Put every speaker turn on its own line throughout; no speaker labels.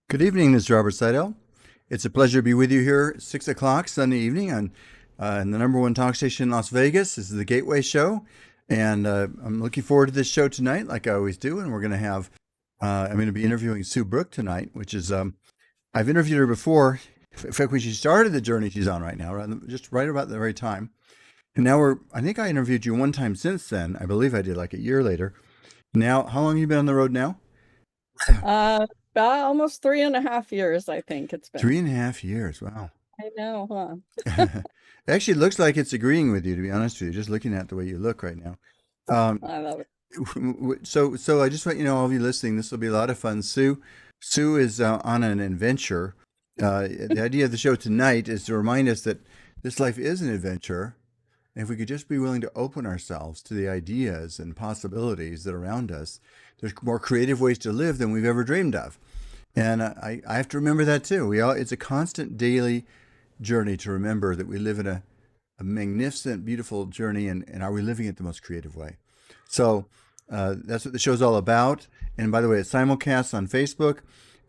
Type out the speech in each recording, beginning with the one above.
Good evening, this is Robert Sidell. It's a pleasure to be with you here at 6 o'clock Sunday evening on the number one talk station in Las Vegas. This is the Gateway Show. And I'm looking forward to this show tonight, like I always do. And I'm going to be interviewing Sue Brooke tonight, which is, I've interviewed her before. In fact, when she started the journey she's on right now, just right about the very time. And now I think I interviewed you one time since then. I believe I did like a year later. Now, how long have you been on the road now?
Uh, about almost 3.5 years, I think it's been.
3.5 years. Wow.
I know, huh?
It actually looks like it's agreeing with you, to be honest with you, just looking at the way you look right now. Um,
I love it.
so I just want you to know, all of you listening, this will be a lot of fun. Sue is on an adventure. The idea of the show tonight is to remind us that this life is an adventure. And if we could just be willing to open ourselves to the ideas and possibilities that are around us, there's more creative ways to live than we've ever dreamed of. And I have to remember that too. It's a constant daily journey to remember that we live in a magnificent, beautiful journey, and are we living it the most creative way? So that's what the show's all about. And by the way, it's simulcast on Facebook.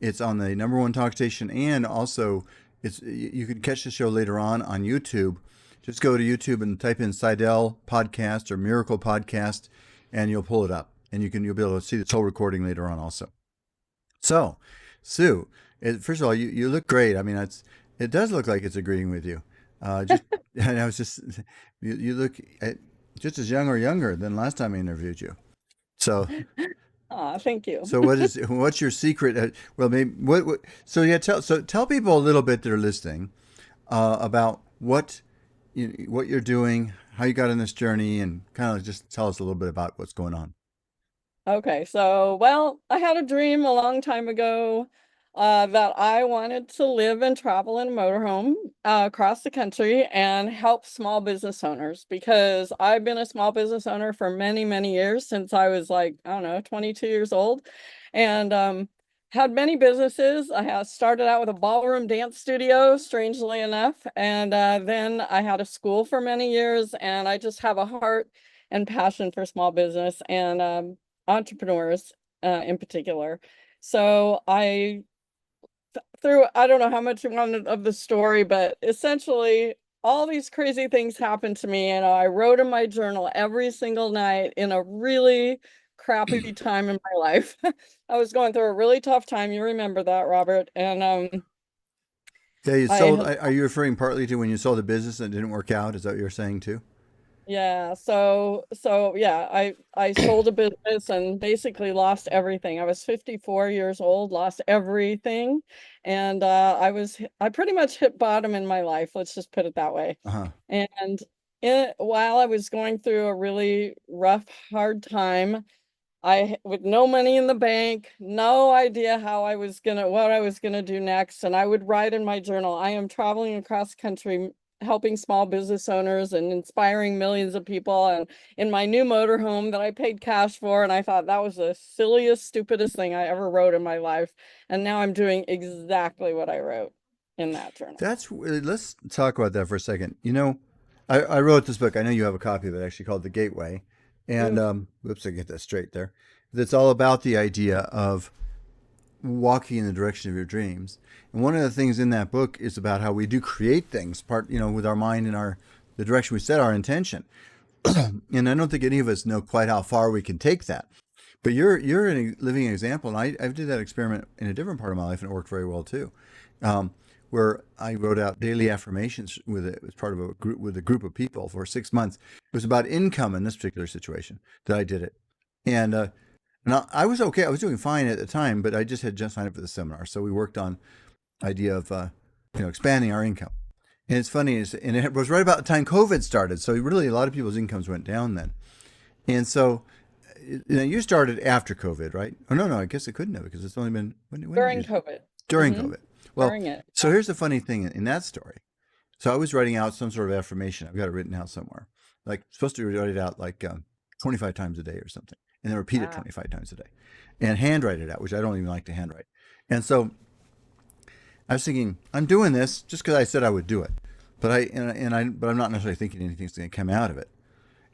It's on the number one talk station, and also you can catch the show later on YouTube. Just go to YouTube and type in Sidell Podcast or Miracle Podcast, and you'll pull it up, and you'll be able to see the whole recording later on also. So, Sue, first of all, you look great. I mean, it does look like it's agreeing with you. Just and I was just you look just as young or younger than last time I interviewed you. So
Thank you.
so what's your secret? Well, maybe what so yeah tell people a little bit that are listening about what you're doing, how you got on this journey, and kind of just tell us a little bit about what's going on.
Okay, well, I had a dream a long time ago that I wanted to live and travel in a motorhome across the country and help small business owners because I've been a small business owner for many, many years since I was like, I don't know, 22 years old, and had many businesses. I had started out with a ballroom dance studio, strangely enough, and then I had a school for many years, and I just have a heart and passion for small business and entrepreneurs in particular. So I don't know how much you wanted of the story, but essentially all these crazy things happened to me. And I wrote in my journal every single night in a really crappy time in my life. I was going through a really tough time. You remember that, Robert. And
Yeah, you
I
sold.
had
Are you referring partly to when you sold the business and it didn't work out? Is that what you're saying too?
Yeah, so yeah, I sold a business and basically lost everything. I was 54 years old, lost everything, and I pretty much hit bottom in my life, let's just put it that way.
Uh-huh.
And while I was going through a really rough, hard time, with no money in the bank, no idea what I was gonna do next, and I would write in my journal, I am traveling across the country helping small business owners and inspiring millions of people and in my new motorhome that I paid cash for, and I thought that was the silliest, stupidest thing I ever wrote in my life. And now I'm doing exactly what I wrote in that journal.
Let's talk about that for a second. I wrote this book. I know you have a copy of it actually called The Gateway. And
Ooh,
whoops, I get that straight there. It's all about the idea of walking in the direction of your dreams. And one of the things in that book is about how we do create things, with our mind and the direction we set our intention. And I don't think any of us know quite how far we can take that. But you're a living example, and I did that experiment in a different part of my life, and it worked very well too. Um, where I wrote out daily affirmations with it as part of a group of people for 6 months. It was about income in this particular situation that I did it, and I was okay. I was doing fine at the time, but I had just signed up for the seminar, so we worked on idea of expanding our income. And it's funny, and it was right about the time COVID started, so really a lot of people's incomes went down then. And so you started after COVID, right? Oh no, I guess it couldn't have because it's only been when did
during
you
COVID.
during
Hmm.
COVID? Well,
During it.
so here's the funny thing in that story. So I was writing out some sort of affirmation. I've got it written out somewhere. Like supposed to write it out like 25 times a day or something, and then repeat it
Wow.
25 times a day, and handwrite it out, which I don't even like to handwrite. And so I was thinking, I'm doing this just because I said I would do it, but I'm not necessarily thinking anything's going to come out of it.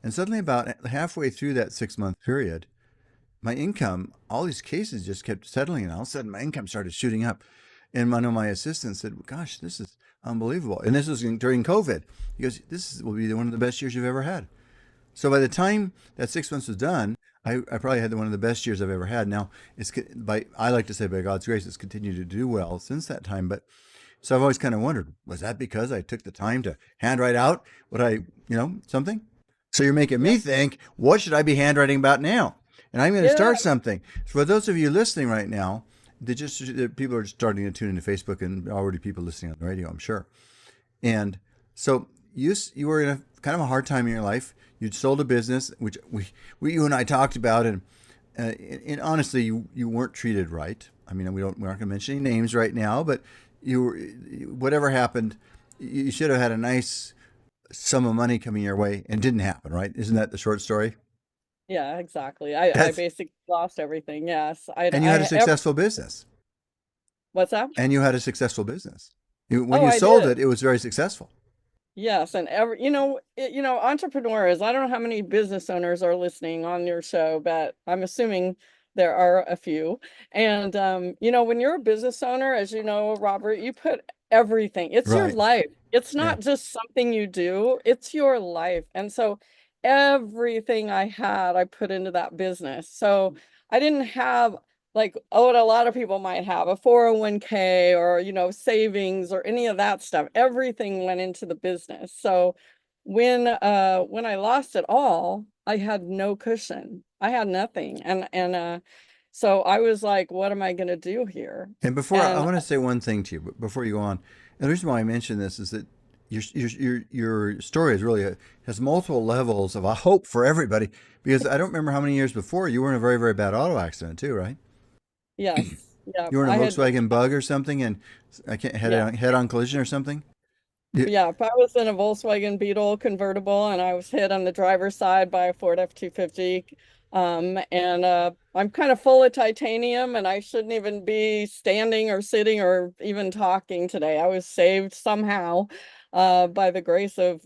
And suddenly, about halfway through that 6 month period, my income, all these cases just kept settling, and all of a sudden my income started shooting up. And one of my assistants said, "Gosh, this is unbelievable." And this was during COVID. He goes, will be one of the best years you've ever had." So by the time that 6 months was done, I probably had one of the best years I've ever had. Now, I like to say by God's grace, it's continued to do well since that time. But so I've always kind of wondered, was that because I took the time to handwrite out something? So you're making
Yeah.
me think, what should I be handwriting about now? And I'm going to
Yeah.
start something. For those of you listening right now, people are starting to tune into Facebook, and already people listening on the radio, I'm sure. And so you were in a kind of a hard time in your life. You'd sold a business, which you and I talked about, and honestly, you weren't treated right. I mean, we're not going to mention any names right now, but whatever happened, you should have had a nice sum of money coming your way, and didn't happen, right? Isn't that the short story?
Yeah, exactly. I
That's
basically lost everything. Yes.
And you had a successful business,
What's that?
and you had a successful business. When
Oh,
you
I
sold
did.
it, it was very successful.
Yes, and entrepreneurs, I don't know how many business owners are listening on your show, but I'm assuming there are a few. And when you're a business owner, as you know, Robert, you put everything. It's your
Right.
life. It's
Yeah.
not just something you do, it's your life. And so everything I had, I put into that business. So I didn't have like what a lot of people might have, a 401k or savings or any of that stuff. Everything went into the business. So when I lost it all, I had no cushion. I had nothing. And so I was like, what am I going to do here?
And before I
And
want to say one thing to you, but before you go on, and the reason why I mention this is that your story is really has multiple levels of a hope for everybody. Because I don't remember how many years before you were in a very, very bad auto accident too, right?
yes, yeah,
You were in a
I had
Volkswagen Bug or something, and I can't
yeah.
head on collision or something. You,
Yeah, if I was in a Volkswagen Beetle convertible and I was hit on the driver's side by a Ford F-250, and I'm kind of full of titanium and I shouldn't even be standing or sitting or even talking today. I was saved somehow, by the grace of,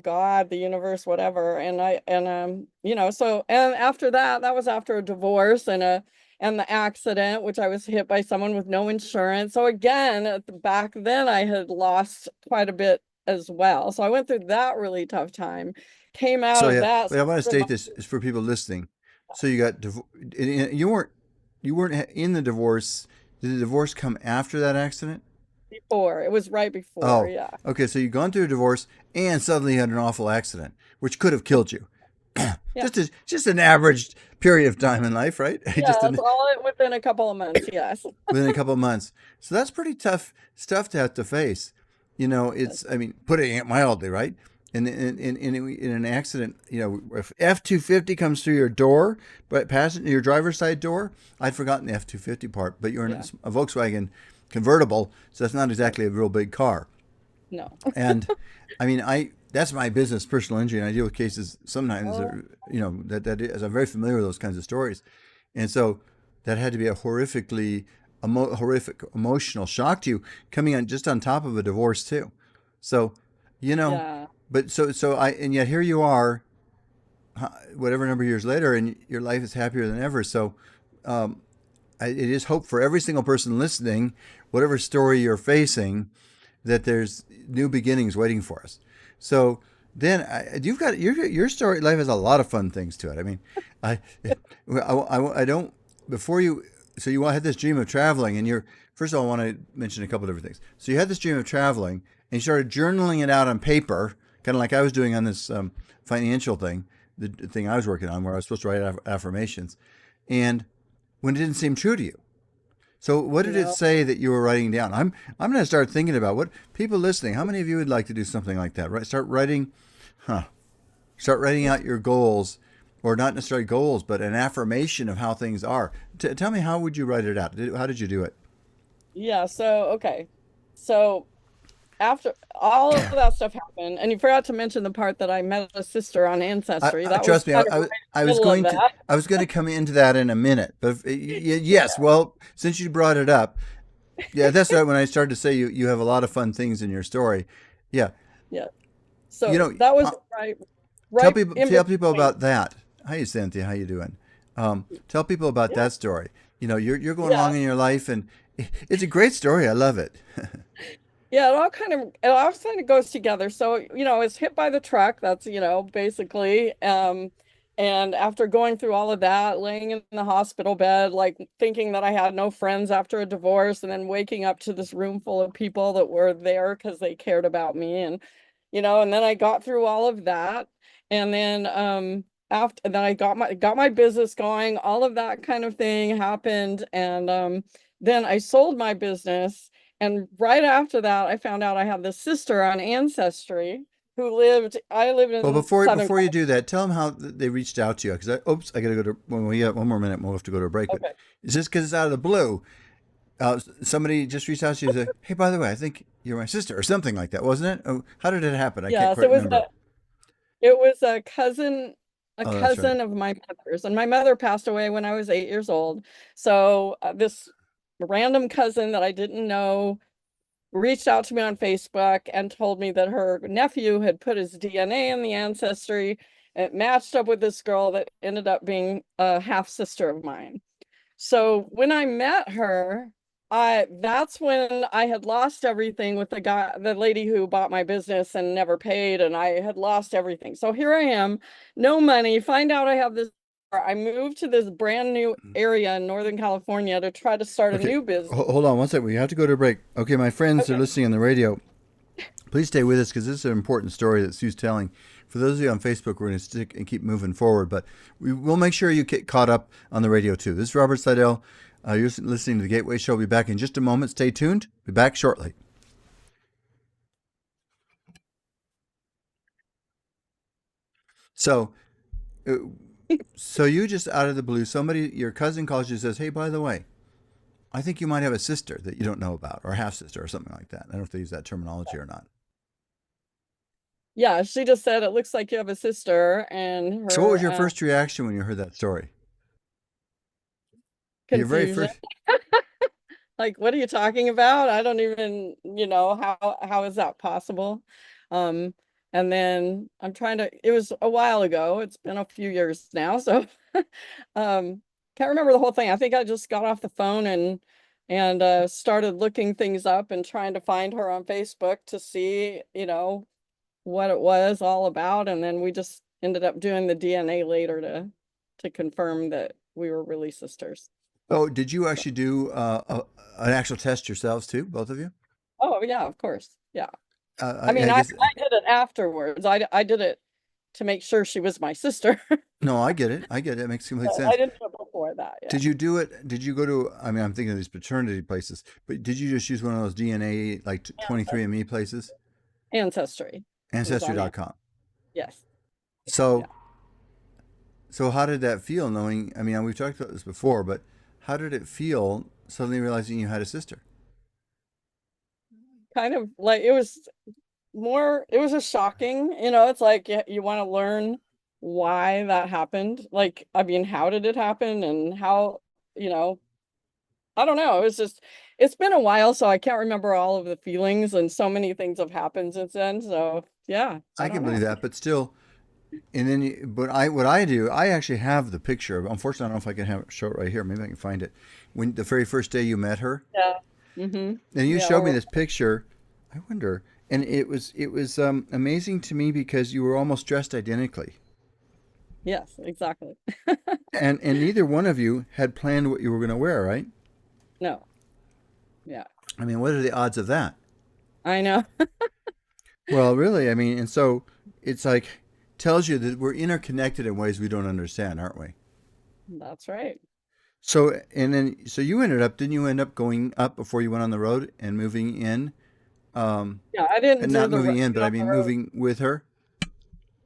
God, the universe, whatever. So and after that, that was after a divorce and the accident, which I was hit by someone with no insurance. So again, back then I had lost quite a bit as well. So I went through that really tough time, came out
so
of
yeah,
that.
but I want to state this is for people listening. So you got you weren't in the divorce. Did the divorce come after that accident?
Before. It was right before,
Oh,
yeah.
okay. So you've gone through a divorce and suddenly you had an awful accident, which could have killed you.
Yeah.
Just an average period of time in life, right?
Yeah, it's all within a couple of months, yes.
Within a couple of months. So that's pretty tough stuff to have to face. I mean, putting it mildly, right? In an accident, if F-250 comes through your door, but passenger your driver's side door, I'd forgotten the F-250 part, but you're in
Yeah.
a Volkswagen convertible, so that's not exactly a real big car.
No.
And I mean, that's my business, personal injury, and I deal with cases sometimes
Oh,
that is, I'm very familiar with those kinds of stories, and so that had to be a horrific emotional shock to you, coming on just on top of a divorce too. So, you know,
yeah.
but and yet here you are, whatever number of years later, and your life is happier than ever. So, um, it is hope for every single person listening, whatever story you're facing, that there's new beginnings waiting for us. So then you've got your story. Life has a lot of fun things to it. I mean, I, I don't before you. So you had this dream of traveling, and you're first of all, I want to mention a couple of different things. So you had this dream of traveling, and you started journaling it out on paper, kind of like I was doing on this financial thing, the thing I was working on, where I was supposed to write affirmations, and when it didn't seem true to you. So what did it
No.
say that you were writing down? I'm going to start thinking about what people listening. How many of you would like to do something like that? Right? Huh? Start writing out your goals, or not necessarily goals, but an affirmation of how things are. Tell me, how would you write it out? How did you do it?
Yeah, so okay. So after all of that stuff happened, and you forgot to mention the part that I met a sister on Ancestry. That was
Trust me,
kind of right
I
in the
was
middle of
going to
that.
I was going to come into that in a minute, but yes. Well, since you brought it up, yeah, that's right. When I started to say you have a lot of fun things in your story, yeah.
Yeah.
You
So
know,
that was right
tell
in
people
between.
about that. Hi, Cynthia. How you doing? Tell people about
Yeah.
that story. You know, you're going
Yeah.
along in your life, and it's a great story. I love it.
Yeah, it all kind of goes together. So, I was hit by the truck. That's, basically. And after going through all of that, laying in the hospital bed, like thinking that I had no friends after a divorce, and then waking up to this room full of people that were there because they cared about me. And then I got through all of that. And then after then I got my business going, all of that kind of thing happened. And then I sold my business. And right after that, I found out I have this sister on Ancestry I lived
Well,
in Southern
before you
California.
do that, tell them how they reached out to you. Because I got to go to. Well, we got one more minute. We'll have to go to a break. But
Okay.
it's just because it's out of the blue. Somebody just reached out to you and said, "Hey, by the way, I think you're my sister," or something like that, wasn't it? Oh, how did it happen? I can't
Yes,
quite remember.
it was a
Oh, that's right.
cousin of my mother's, and my mother passed away when I was 8 years old. So this random cousin that I didn't know reached out to me on Facebook and told me that her nephew had put his DNA in the ancestry. It matched up with this girl that ended up being a half sister of mine. So when I met her, that's when I had lost everything with the lady who bought my business and never paid, and I had lost everything. So here I am, no money, find out I have this. I moved to this brand new area in Northern California to try to start a
Okay,
new business.
hold on one second. We have to go to a break. Okay, my friends are
Okay.
listening on the radio. Please stay with us because this is an important story that Sue's telling. For those of you on Facebook, we're going to stick and keep moving forward, but we will make sure you get caught up on the radio too. This is Robert Sidell. You're listening to the Gateway Show. We'll be back in just a moment. Stay tuned. Be back shortly. So, uh, so you just out of the blue, your cousin calls you and says, "Hey, by the way, I think you might have a sister that you don't know about, or a half sister, or something like that." I don't know if they use that terminology or not.
Yeah, she just said it looks like you have a sister, and
So, what was
her
your first reaction when you heard that story? Your very
confusion.
first.
Like, what are you talking about? I don't even, how is that possible? Um, and then it was a while ago. It's been a few years now, so um can't remember the whole thing. I think I just got off the phone and started looking things up and trying to find her on Facebook to see, what it was all about. And then we just ended up doing the DNA later to confirm that we were really sisters.
Oh, did you
So,
actually do an actual test yourselves too, both of you?
oh yeah, of course. Yeah.
Uh,
I
I,
mean,
I
I
guess
did it afterwards. I did it to make sure she was my sister.
no. I get it. I get it. It makes complete
I
sense.
didn't do it before that. Yeah.
Did you do it? Did you go to? I mean, I'm thinking of these paternity places, but did you just use one of those DNA like 23andMe places?
Ancestry. It was on it.
Ancestry.com.
Yes.
So,
Yeah.
so how did that feel? Knowing, I mean, we've talked about this before, but how did it feel suddenly realizing you had a sister?
Kind of like it was just shocking. It's like you want to learn why that happened. Like, I mean, how did it happen and how, you know, I don't know. It's been a while, so I can't remember all of the feelings, and so many things have happened since then. So yeah, I
I
don't
can believe
know.
that, but still, and then, but what I do, I actually have the picture. Unfortunately, I don't know if I can show it right here. Maybe I can find it. When the very first day you met her,
Yeah. Mm-hmm.
and you
Yeah.
showed me this picture, I wonder, and it was amazing to me because you were almost dressed identically,
Yes, exactly.
and neither one of you had planned what you were going to wear, right?
No. Yeah.
I mean, what are the odds of that?
I know.
Well, really, I mean, and so it's like tells you that we're interconnected in ways we don't understand, aren't we?
That's right.
So and then so you ended up didn't you end up going up before you went on the road and moving in?
Yeah, I didn't
And
do
not
the
moving in,
get
but I
on the
mean
road.
moving with her.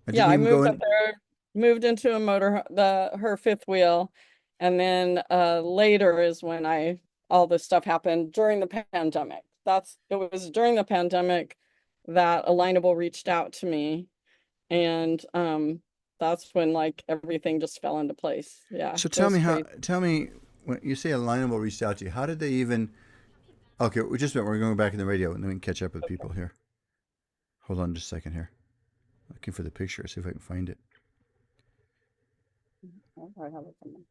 I
Yeah,
didn't
I
even go
moved up
in.
there, moved into a her fifth wheel, and then later is when I all this stuff happened during the pandemic. It was during the pandemic that Alignable reached out to me, and that's when like everything just fell into place. Yeah,
So
it was crazy.
tell me when you say Alignable reached out to you, how did they even? Okay, we just we're going back in the radio and then we can catch up with
Okay.
people here. Hold on just a second here. Looking for the picture, see if I can find it.
I'll probably have it somewhere.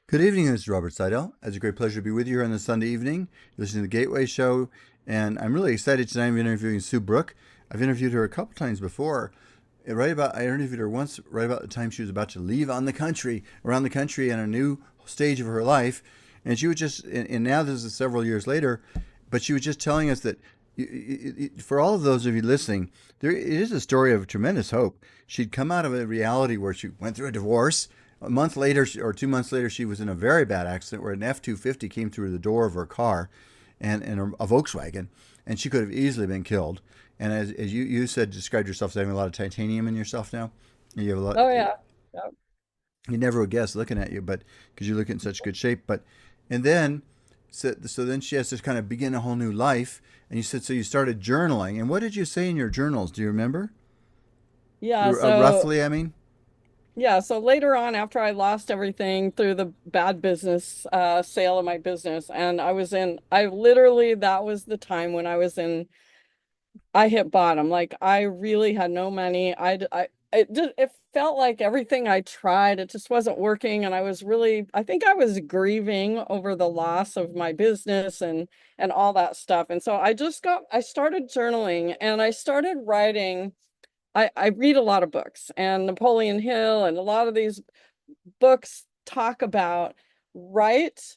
Good evening, this is Robert Sidell. It's a great pleasure to be with you here on this Sunday evening. You're listening to the Gateway Show, and I'm really excited tonight. I'm interviewing Sue Brooke. I've interviewed her a couple times before. I interviewed her once right about the time she was about to leave around the country in a new stage of her life, and she was and now this is several years later, but she was just telling us that for all of those of you listening, there it is a story of tremendous hope. She'd come out of a reality where she went through a divorce. A month later, or 2 months later, she was in a very bad accident where an F-250 came through the door of her car, and a Volkswagen, and she could have easily been killed. And as you said, described yourself as having a lot of titanium in yourself now. You have a lot.
Oh yeah. Yep.
You never would guess looking at you, but because you look in such good shape. But and then so then she has to kind of begin a whole new life. And you said so you started journaling. And what did you say in your journals? Do you remember?
Yeah, so
Roughly, I mean.
yeah, so later on after I lost everything through the bad business sale of my business, and I literally, that was the time when I hit bottom. Like I really had no money. It felt like everything I tried, it just wasn't working. And I think I was grieving over the loss of my business and all that stuff. And so I started journaling and I started writing. I read a lot of books, and Napoleon Hill and a lot of these books talk about write,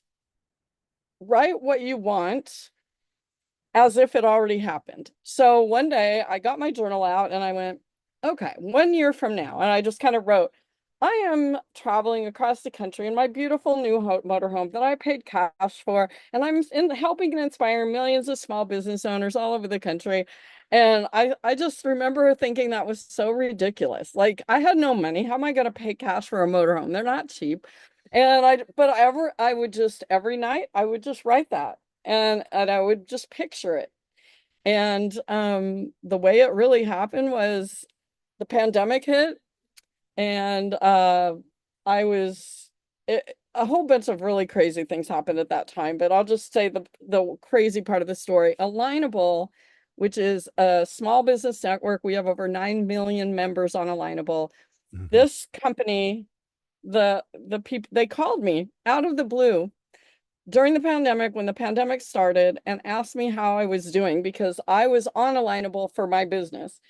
write what you want as if it already happened. So one day I got my journal out and I went, okay, 1 year from now. And I just kind of wrote, I am traveling across the country in my beautiful new motorhome that I paid cash for. And helping and inspiring millions of small business owners all over the country. And I just remember thinking that was so ridiculous. Like I had no money. How am I going to pay cash for a motorhome? They're not cheap. I would just, every night, I would just write that and I would just picture it. And the way it really happened was the pandemic hit, and I was a whole bunch of really crazy things happened at that time. But I'll just say the crazy part of the story. Alignable, which is a small business network, we have over 9 million members on Alignable.
Hmm.
This company, the people, they called me out of the blue during the pandemic when the pandemic started and asked me how I was doing because I was on Alignable for my business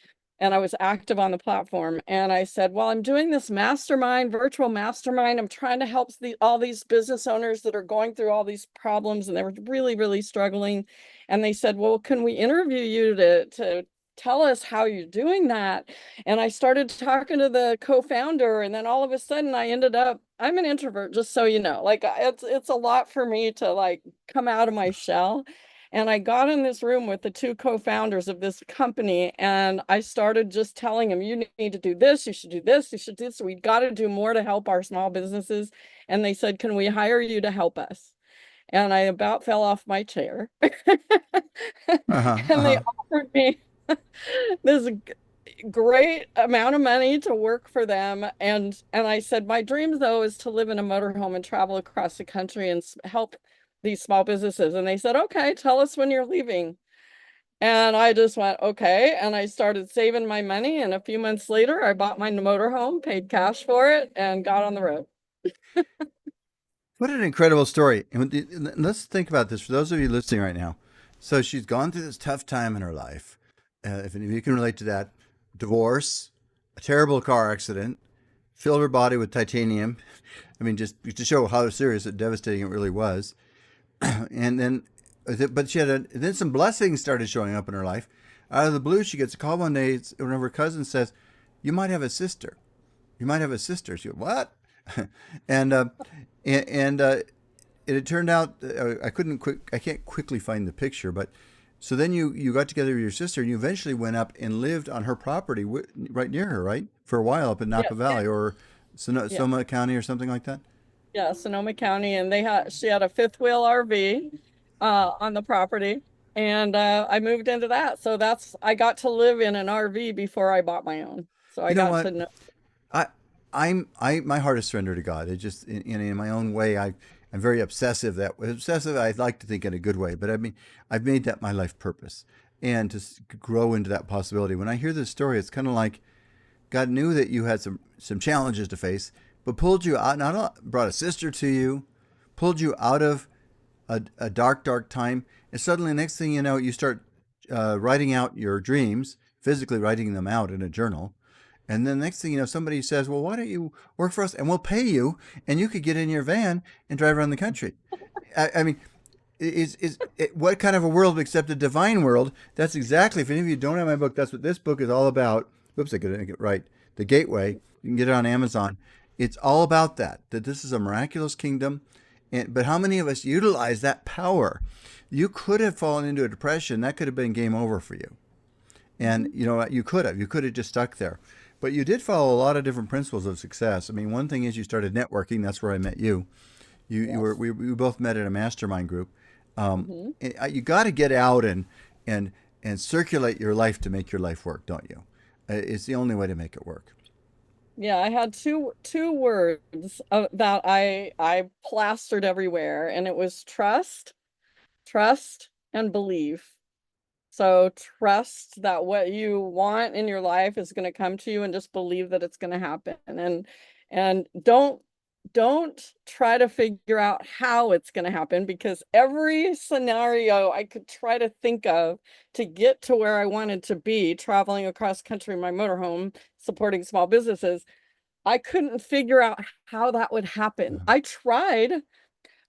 and I was active on the platform. And I said, well, I'm doing this virtual mastermind. I'm trying to help all these business owners that are going through all these problems and they were really, really struggling. And they said, well, can we interview you to tell us how you're doing that? And I started talking to the co-founder, and then all of a sudden I'm an introvert, just so you know. Like it's a lot for me to like come out of my shell. And I got in this room with the two co-founders of this company, and I started just telling them, you need to do this, you should do this, you should do this. So we got to do more to help our small businesses. And they said, can we hire you to help us? And I about fell off my chair.
Uh-huh.
And they
Uh-huh.
offered me this great amount of money to work for them. And I said, my dream though is to live in a motorhome and travel across the country and help these small businesses. And they said, okay, tell us when you're leaving. And I just went, okay. And I started saving my money. And a few months later, I bought my motorhome, paid cash for it, and got on the road.
What an incredible story. And let's think about this for those of you listening right now. So she's gone through this tough time in her life. If any of you can relate to that, divorce, a terrible car accident, filled her body with titanium. I mean, just to show how serious and devastating it really was. And then, but then some blessings started showing up in her life. Out of the blue, she gets a call one day. One of her cousins says, "You might have a sister. You might have a sister." She goes, "What?" and it turned out I can't quickly find the picture, but so then you got together with your sister and you eventually went up and lived on her property right near her, right, for a while up in Napa
Yes,
Valley or
yes,
Sonoma County or something like that.
yeah, Sonoma County. And she had a fifth wheel RV on the property. And I moved into that. So I got to live in an RV before I bought my own. So I
You know
got
what?
to know.
I my heart is surrendered to God. It just in my own way. I'm very obsessive. That obsessive. I like to think in a good way, but I mean I've made that my life purpose and to grow into that possibility. When I hear this story, it's kind of like God knew that you had some challenges to face, but pulled you out, not brought a sister to you, pulled you out of a dark time, and suddenly, the next thing you know, you start writing out your dreams, physically writing them out in a journal. And then next thing you know, somebody says, "Well, why don't you work for us, and we'll pay you, and you could get in your van and drive around the country." I mean, what kind of a world except a divine world? That's exactly. If any of you don't have my book, that's what this book is all about. Whoops, I couldn't get it right. The Gateway. You can get it on Amazon. It's all about that. That this is a miraculous kingdom, but how many of us utilize that power? You could have fallen into a depression. That could have been game over for you. And
Mhm.
you could have just stuck there. But you did follow a lot of different principles of success. I mean, one thing is you started networking. That's where I met you. You were
Yes.
we both met at a mastermind group.
Hmm.
You got to get out and and circulate your life to make your life work, don't you? It's the only way to make it work.
Yeah, I had two words that I plastered everywhere, and it was trust, and believe. So trust that what you want in your life is going to come to you, and just believe that it's going to happen. And don't try to figure out how it's going to happen, because every scenario I could try to think of to get to where I wanted to be, traveling across country in my motorhome, supporting small businesses, I couldn't figure out how that would happen. I tried,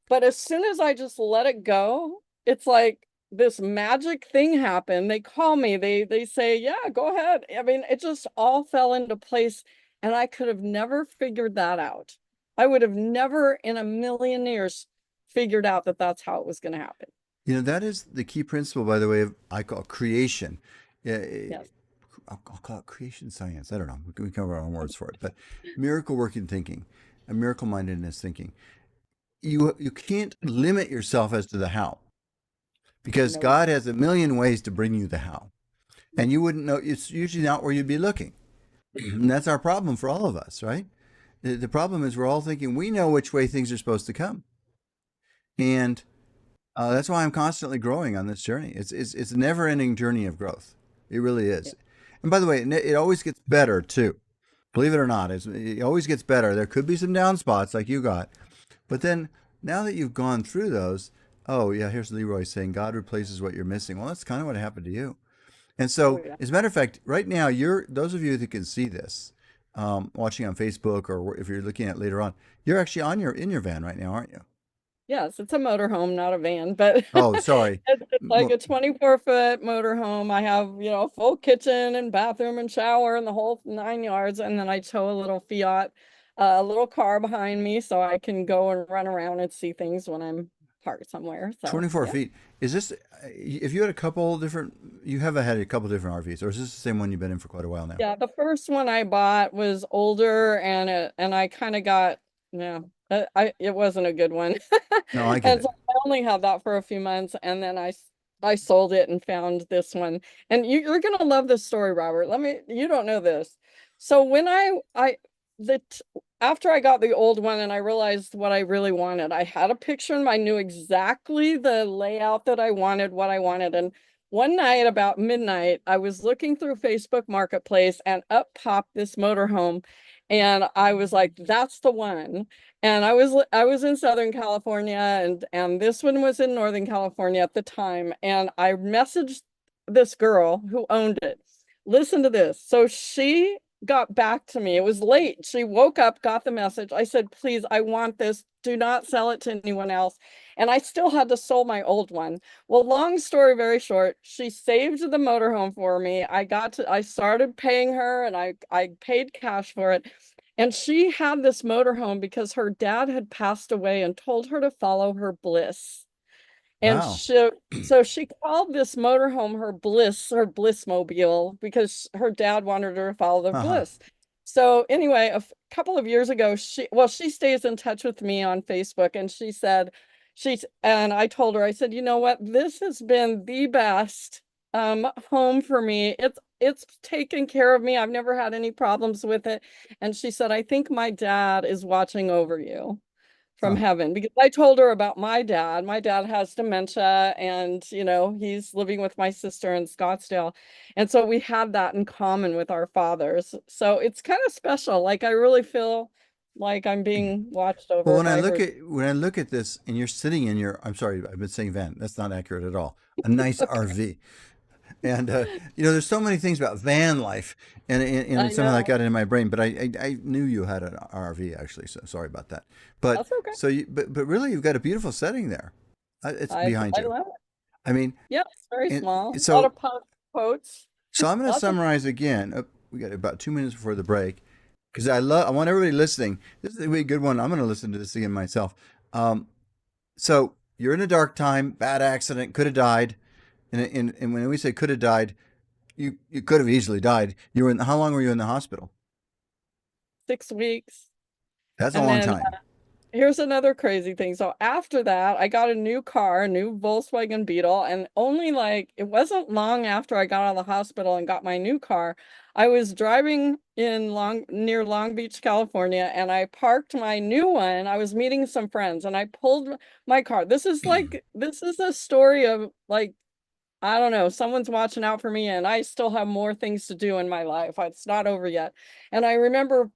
but as soon as I just let it go, it's like this magic thing happened. They call me, they say, "Yeah, go ahead." I mean, it just all fell into place, and I could have never figured that out. I would have never in a million years figured out that that's how it was going to happen.
That is the key principle, by the way, of I call creation. Yeah,
Yes.
I'll call it creation science. I don't know. We can come up with our own words for it, but miracle working thinking, a miracle mindedness thinking. You can't limit yourself as to the how, because
Nope.
God has a million ways to bring you the how, and you wouldn't know. It's usually not where you'd be looking. And that's our problem for all of us, right? The problem is we're all thinking we know which way things are supposed to come, and that's why I'm constantly growing on this journey. It's a never ending journey of growth. It really
Yeah.
is. And by the way, it always gets better too. Believe it or not, it always gets better. There could be some down spots like you got, but then now that you've gone through those, oh yeah, here's Leroy saying God replaces what you're missing. Well, that's kind of what happened to you. And
Oh
so,
yeah.
as a matter of fact, right now, you're those of you that can see this, watching on Facebook, or if you're looking at it later on, you're actually in your van right now, aren't you?
Yes, it's a motorhome, not a van, but
Oh, sorry.
it's like a 24-foot motorhome. I have, a full kitchen and bathroom and shower and the whole 9 yards. And then I tow a little Fiat, a little car behind me, so I can go and run around and see things when I'm parked somewhere. So
24
yeah.
feet. Is this, if you had a couple different, you have had a couple different RVs, or is this the same one you've been in for quite a while now?
Yeah, the first one I bought was older, and I kind of got, yeah, it wasn't a good one.
No, I get
And
it.
so I only had that for a few months, and then I sold it and found this one. And you're gonna love this story, Robert. You don't know this. So when I the t- after I got the old one and I realized what I really wanted, I had a picture and I knew exactly the layout that I wanted, what I wanted. And one night about midnight, I was looking through Facebook Marketplace, and up popped this motorhome. And I was like, that's the one. And I was in Southern California, and this one was in Northern California at the time. And I messaged this girl who owned it. Listen to this. So she got back to me. It was late. She woke up, got the message. I said, "Please, I want this. Do not sell it to anyone else." And I still had to sell my old one. Well, long story very short, she saved the motorhome for me. I started paying her, and I paid cash for it. And she had this motorhome because her dad had passed away and told her to follow her bliss. And
Wow.
so she called this motorhome her bliss mobile, because her dad wanted her to follow the
Haha.
bliss. So anyway, couple of years ago, she stays in touch with me on Facebook, and and I told her, I said, "You know what? This has been the best home for me. It's taken care of me. I've never had any problems with it." And she said, "I think my dad is watching over you from
Huh.
heaven, because I told her about my dad. My dad has dementia, and he's living with my sister in Scottsdale. And so we have that in common with our fathers. So it's kind of special. Like I really feel like I'm being watched
Well,
over by her.
when I look at this, and you're sitting in your, I'm sorry, I've been saying van. That's not accurate at all. A nice
Okay.
RV, and there's so many things about van life, and
I
it's something that
know.
got in my brain. But I knew you had an RV actually, so sorry about that. But
That's okay.
but really, you've got a beautiful setting there. It's behind
I
you.
love it.
I mean,
Yeah, it's very
and
small. A lot
so
of quotes.
so I'm going to
Lots of
summarize again. We got about 2 minutes before the break because I want everybody listening. This is a really good one. I'm going to listen to this again myself. Um, so you're in a dark time, bad accident, could have died, and when we say could have died, you could have easily died. You were in how long were you in the hospital?
6 weeks.
That's a
And
long
then
time.
here's another crazy thing. So after that, I got a new car, a new Volkswagen Beetle, and only like it wasn't long after I got out of the hospital and got my new car, I was driving in near Long Beach, California, and I parked my new one. I was meeting some friends and I pulled my car. This is a story of like I don't know, someone's watching out for me and I still have more things to do in my life. It's not over yet. And I remember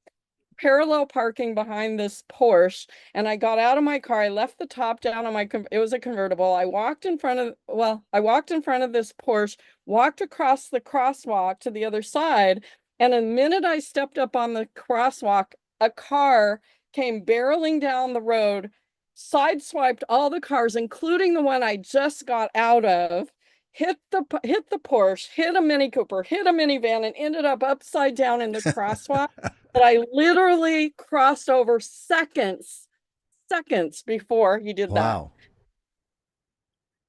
parallel parking behind this Porsche, and I got out of my car. I left the top down on it was a convertible. I walked in front of this Porsche, walked across the crosswalk to the other side, and the minute I stepped up on the crosswalk, a car came barreling down the road, sideswiped all the cars, including the one I just got out of. Hit the Porsche, hit a Mini Cooper, hit a minivan, and ended up upside down in the crosswalk that I literally crossed over seconds before he did that.
Wow.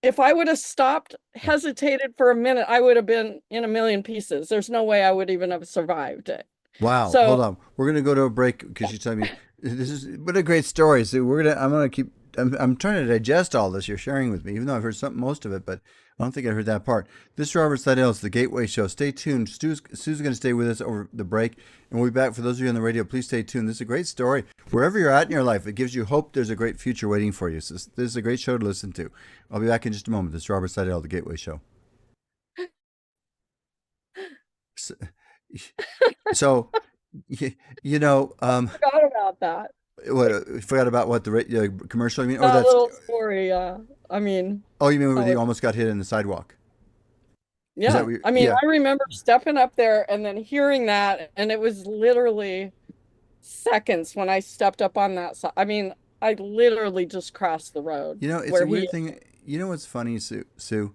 If I would have stopped, hesitated for a minute, I would have been in a million pieces. There's no way I would even have survived it.
Wow.
So,
Hold on. We're gonna go to a break because you told me this is what a great story. So I'm gonna keep. I'm trying to digest all this you're sharing with me, even though I've heard most of it, but I don't think I heard that part. This is Robert Sidell. It's the Gateway Show. Stay tuned. Sue's going to stay with us over the break, and we'll be back. For those of you on the radio, please stay tuned. This is a great story. Wherever you're at in your life, it gives you hope. There's a great future waiting for you. So this is a great show to listen to. I'll be back in just a moment. This is Robert Sidell, the Gateway Show. So, so you know,
forgot about that.
what forgot about what the commercial? You mean? Oh,
That
that's.
little story. I mean,
Oh, you mean when
how
you
it,
almost got hit in the sidewalk? Is that
yeah.
what you,
I mean,
yeah.
I remember stepping up there and then hearing that, and it was literally seconds when I stepped up on that side. I mean, I literally just crossed the road
It's a
where
weird
he,
thing. You know what's funny, Sue?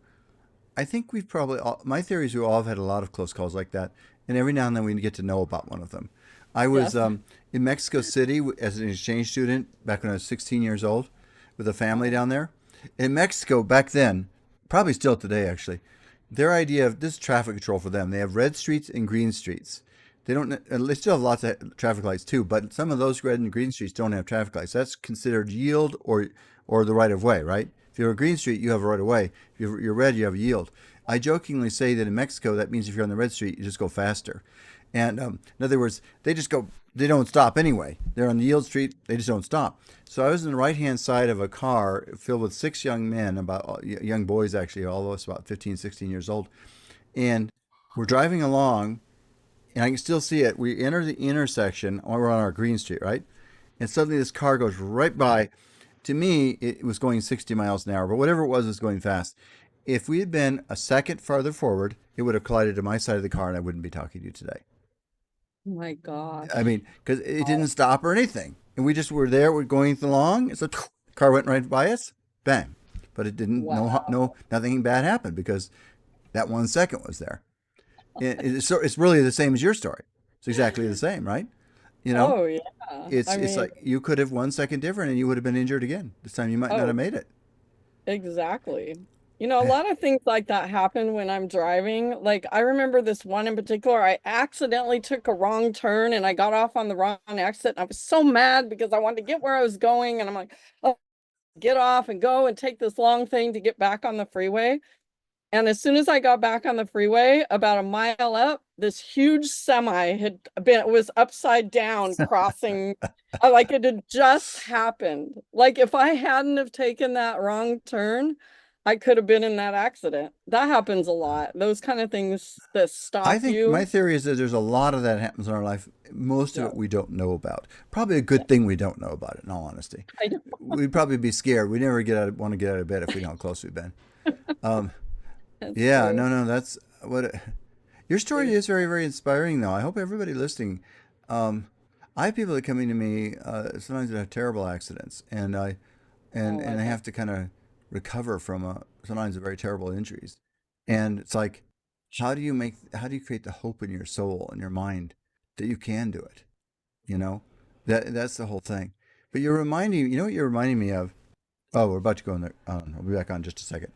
I think we've probably all, my theory is we all have had a lot of close calls like that, and every now and then we get to know about one of them. I was
yes.
in Mexico City as an exchange student back when I was 16 years old with a family
Oh,
down there. In Mexico back then, probably still today actually, their idea of this is traffic control for them. They have red streets and green streets. They don't. They still have lots of traffic lights too, but some of those red and green streets don't have traffic lights. That's considered yield or the right of way, right? If you're a green street, you have a right of way. If you're red, you have a yield. I jokingly say that in Mexico, that means if you're on the red street, you just go faster. And in other words, they just go. They don't stop anyway. They're on the yield street. They just don't stop. So I was on the right hand side of a car filled with six young men, about young boys actually, all of us about 15, 16 years old, and we're driving along and I can still see it. We enter the intersection. We're on our Green Street, right? And suddenly this car goes right by. To me, it was going 60 miles an hour, but whatever it was going fast. If we had been a second farther forward, it would have collided to my side of the car, and I wouldn't be talking to you today.
my
I
gosh.
mean, because it
Oh,
didn't stop or anything, and we just were there. We're going along. So the car went right by us, bang. But it didn't. No,
wow.
no, nothing bad happened because that 1 second was there. It's really the same as your story. It's exactly the same, right? You know,
Oh, yeah. I
it's
mean,
like you could have 1 second different and you would have been injured again. This time you might not
oh,
have made it.
exactly. A lot of things like that happen when I'm driving. Like, I remember this one in particular, I accidentally took a wrong turn and I got off on the wrong exit. And I was so mad because I wanted to get where I was going. And I'm like, oh, get off and go and take this long thing to get back on the freeway. And as soon as I got back on the freeway, about a mile up, this huge semi was upside down crossing, like it had just happened. Like if I hadn't have taken that wrong turn, I could have been in that accident. That happens a lot. Those kind of things that
I
stop
think my
you.
theory is that there's a lot of that happens in our life. Most of
Yeah,
it we don't know about. Probably a
yeah.
good thing we don't know about it, in all honesty.
I know.
We'd probably be scared. We never want to get out of bed if we know how close we've been. Um,
That's
yeah,
true.
no, that's what. Your story is very, very inspiring, though. I hope everybody listening. Um, I have people that come into me sometimes that have terrible accidents, and
Oh, I
I
bet.
have to kind of recover from sometimes very terrible injuries, and it's like, how do you create the hope in your soul and your mind that you can do it? You know, that's the whole thing. But you know what you're reminding me of? Oh, we're about to go in there. I'll be back on just a second.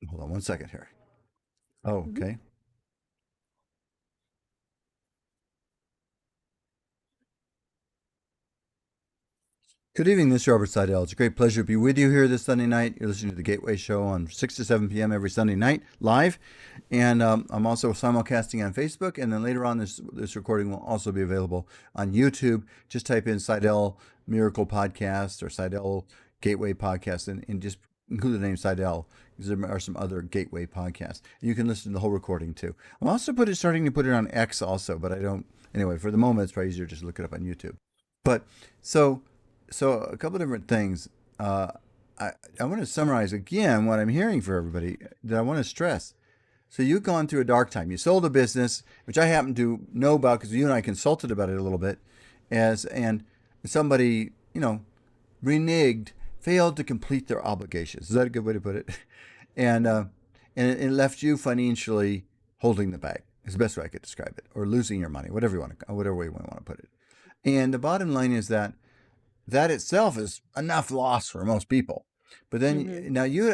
Hold on one second here. Oh,
Mhm.
okay. Good evening, this is Robert Sidell. It's a great pleasure to be with you here this Sunday night. You're listening to the Gateway Show on 6 to 7 p.m. every Sunday night, live. And I'm also simulcasting on Facebook. And then later on, this recording will also be available on YouTube. Just type in Sidell Miracle Podcast or Sidell Gateway Podcast and just include the name Sidell because there are some other Gateway podcasts. You can listen to the whole recording too. I'm also starting to put it on X also, but I don't. Anyway, for the moment, it's probably easier just to look it up on YouTube. But so a couple of different things. Uh, I want to summarize again what I'm hearing for everybody that I want to stress. So you've gone through a dark time. You sold a business, which I happen to know about because you and I consulted about it a little bit, and somebody reneged, failed to complete their obligations. Is that a good way to put it? And it left you financially holding the bag. Is the best way I could describe it, or losing your money, whatever way you want to put it. And the bottom line is that itself is enough loss for most people. But then
Mhm.
now you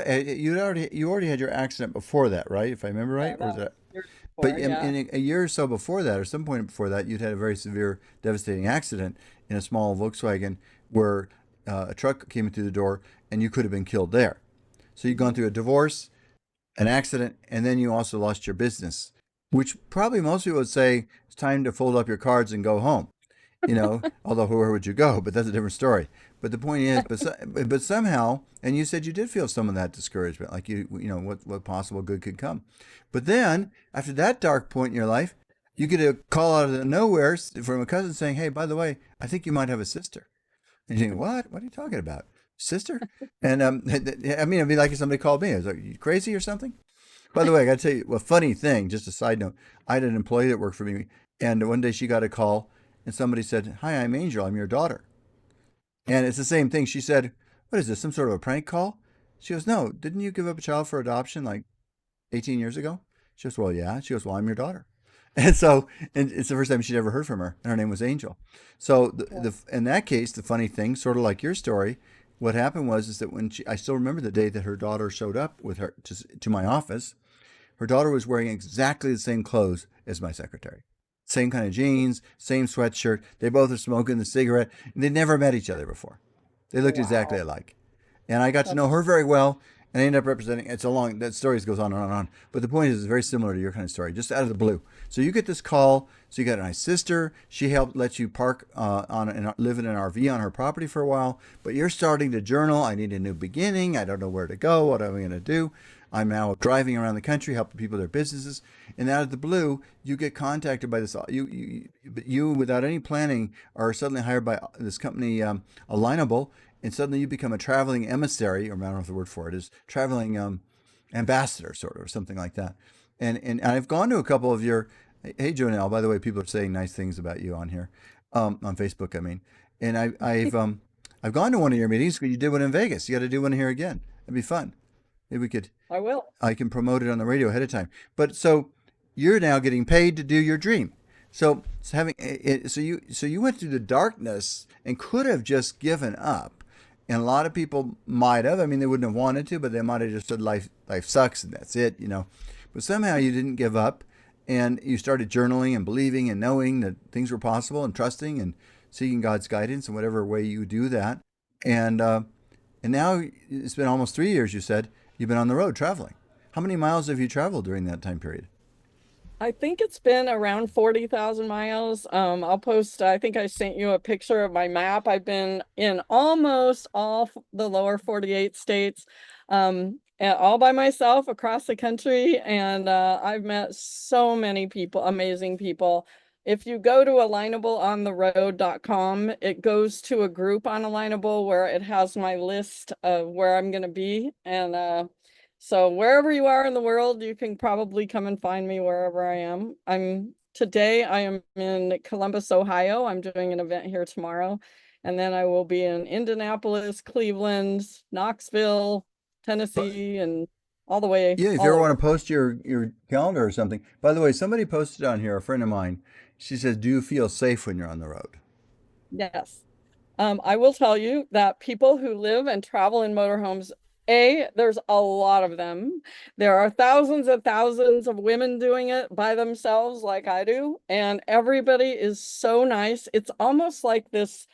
already had your accident before that, right? If I remember
Yeah,
right, or
that
is
was
that?
years
But
before. Yeah.
in a year or so before that, or some point before that, you'd had a very severe, devastating accident in a small Volkswagen where a truck came through the door and you could have been killed there. So you'd gone
Mhm.
through a divorce, an accident, and then you also lost your business, which probably most people would say it's time to fold up your cards and go home. Although where would you go? But that's a different story. But the point is, but somehow, and you said you did feel some of that discouragement, like what possible good could come. But then after that dark point in your life, you get a call out of the nowhere from a cousin saying, "Hey, by the way, I think you might have a sister." And you think, "What? What are you talking about, sister?" And I mean, it'd be like if somebody called me. I was like, "You crazy or something?" By the way, I got to tell you a funny thing. Just a side note. I had an employee that worked for me, and one day she got a call, and somebody said, "Hi, I'm Angel. I'm your daughter." And it's the same thing. She said, "What is this? Some sort of a prank call?" She goes, "No. Didn't you give up a child for adoption like 18 years ago?" She goes, "Well, yeah." She goes, "Well, I'm your daughter." And it's the first time she'd ever heard from her, and her name was Angel. So in that case, the funny thing, sort of like your story, what happened was is that I still remember the day that her daughter showed up with her to my office. Her daughter was wearing exactly the same clothes as my secretary. Same kind of jeans, same sweatshirt. They both are smoking the cigarette. And they'd never met each other before. They looked exactly
Wow.
alike. And I got to know
That's
her very well. And I ended up representing, it's a long, that story goes on and on and on. But the point is, it's very similar to your kind of story, just out of the blue. So you get this call. So you got a nice sister. She helped let you park live in an RV on her property for a while. But you're starting to journal. I need a new beginning. I don't know where to go. What am I going to do? I'm now driving around the country helping people with their businesses, and out of the blue, you get contacted by this. You without any planning, are suddenly hired by this company, Alignable, and suddenly you become a traveling emissary, or I don't know if the word for it is traveling ambassador, sort of, or something like that. And I've gone to a couple of your. Hey, Jonelle, by the way, people are saying nice things about you on here, on Facebook. I mean, and I've gone to one of your meetings because you did one in Vegas. You got to do one here again. It'd be fun. Maybe we could
I will.
I can promote it on the radio ahead of time. But so you're now getting paid to do your dream. So having it, so you went through the darkness and could have just given up, and a lot of people might have. I mean, they wouldn't have wanted to, but they might have just said life sucks and that's it. But somehow you didn't give up, and you started journaling and believing and knowing that things were possible and trusting and seeking God's guidance in whatever way you do that. And uh, and now it's been almost 3 years, you said, you've been on the road traveling. How many miles have you traveled during that time period?
I think it's been around 40,000 miles. I'll post, I think I sent you a picture of my map. I've been in almost all the lower 48 states, all by myself across the country. And I've met so many people, amazing people. If you go to alignableontheroad.com, it goes to a group on Alignable where it has my list of where I'm going to be. And so wherever you are in the world, you can probably come and find me wherever I am. Today I am in Columbus, Ohio. I'm doing an event here tomorrow. And then I will be in Indianapolis, Cleveland, Knoxville,
But
Tennessee, and all the way
yeah, if you
all
ever
over.
want to post your calendar or something. By the way, somebody posted on here, a friend of mine. She says, "Do you feel safe when you're on the road?"
Yes. I will tell you that people who live and travel in motorhomes, there's a lot of them. There are thousands and thousands of women doing it by themselves, like I do, and everybody is so nice. It's almost like this